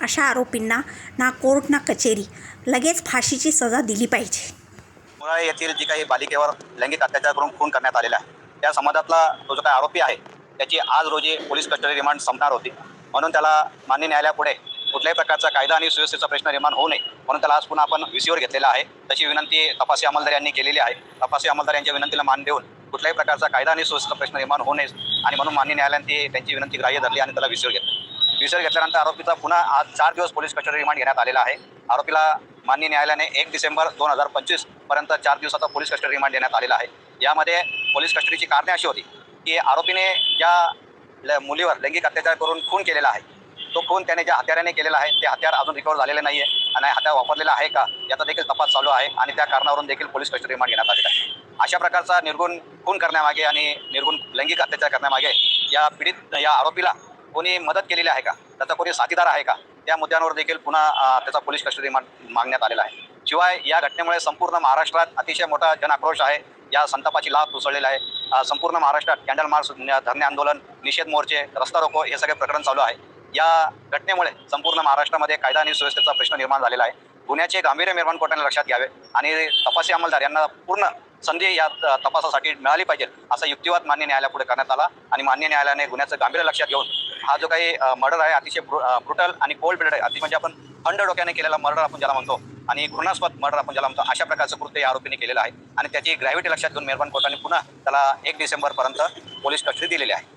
अशा आरोपींना ना कोर्ट ना कचेरी लगेच फाशीची सजा दिली पाहिजे. मुराळे येथील जी काही बालिकेवर लैंगिक अत्याचार करून खून करण्यात आलेला आहे, त्या संबंधातला तो जो काही आरोपी आहे त्याची आज रोजी पोलीस कस्टडी रिमांड संपणार होती. म्हणून त्याला मान्य न्यायालयापुढे कुठल्याही प्रकारचा कायदा आणि सुव्यवस्थेचा प्रश्न निर्माण होऊ नये म्हणून त्याला आज पुन्हा आपण व्हीसीवर घेतलेला आहे. तशी विनंती तपासी अंमलदार यांनी केलेली आहे. तपासी अंमलदार यांच्या विनंतीला मान देऊन कुठल्याही प्रकारचा कायदा आणि सुव्यवस्थेचा प्रश्न निर्माण होऊ नये आणि म्हणून मान्य न्यायालयाने त्यांची विनंती ग्राह्य धरली आणि त्याला व्हीसीवर घेतलं. व्हीसीवर घेतल्यानंतर आरोपीचा पुन्हा आज 4 दिवस पोलीस कस्टडी रिमांड घेण्यात आलेला आहे. आरोपीला माननीय न्यायालयाने 1 डिसेंबर 2025 पर्यंत 4 दिवसाचा पोलीस कस्टडी रिमांड देण्यात आलेला आहे. यामध्ये पोलीस कस्टडीची कारणे अशी होती की आरोपीने ज्या मुलीवर लैंगिक अत्याचार करून खून केलेला आहे, तो खून त्याने ज्या हत्याराने केलेला आहे ते हत्यार अजून रिकवर झालेले नाही आहे आणि हत्यार वापरलेला आहे का याचा देखील तपास चालू आहे आणि त्या कारणावरून देखील पोलीस कस्टडी रिमांड घेण्यात आलेला आहे. अशा प्रकारचा निर्गुण खून करण्यामागे आणि निर्गुण लैंगिक अत्याचार करण्यामागे या आरोपीला कोणी मदत केलेली आहे का, त्याचा कोणी साथीदार आहे का, त्या मुद्द्यांवर देखील पुन्हा त्याचा पोलीस कस्टडी रिमांड मागण्यात आलेला आहे. शिवाय या घटनेमुळे संपूर्ण महाराष्ट्रात अतिशय मोठा जनआक्रोश आहे. या संतापाची लाट उसळलेली आहे. संपूर्ण महाराष्ट्रात कॅन्डल मार्च, धरणे आंदोलन, निषेध मोर्चे, रस्ता रोको हे सगळे प्रकरण चालू आहे. या घटनेमुळे संपूर्ण महाराष्ट्रामध्ये कायदा आणि सुव्यवस्थेचा प्रश्न निर्माण झालेला आहे. गुन्ह्याचे गांभीर्य निर्माण कोर्टाने लक्षात घ्यावे आणि तपासी अंमलदार यांना पूर्ण संधी या तपासासाठी मिळाली पाहिजे असा युक्तिवाद मान्य न्यायालयापुढे करण्यात आला आणि मान्य न्यायालयाने गुन्ह्याचं गांभीर्य लक्षात घेऊन हा जो काही मर्डर आहे अतिशय ब्रुटल आणि कोल्ड ब्लड आहे, अति म्हणजे आपण थंड डोक्याने केलेला मर्डर आपण ज्याला म्हणतो आणि घृणास्पद मर्डर आपण ज्याला म्हणतो, अशा प्रकारचं कृत्य या आरोपीने केलेलं आहे आणि त्याची ग्रॅव्हिटी लक्षात घेऊन मेहरबान कोर्टाने पुन्हा त्याला 1 डिसेंबरपर्यंत पोलीस कस्टडी दिलेली आहे.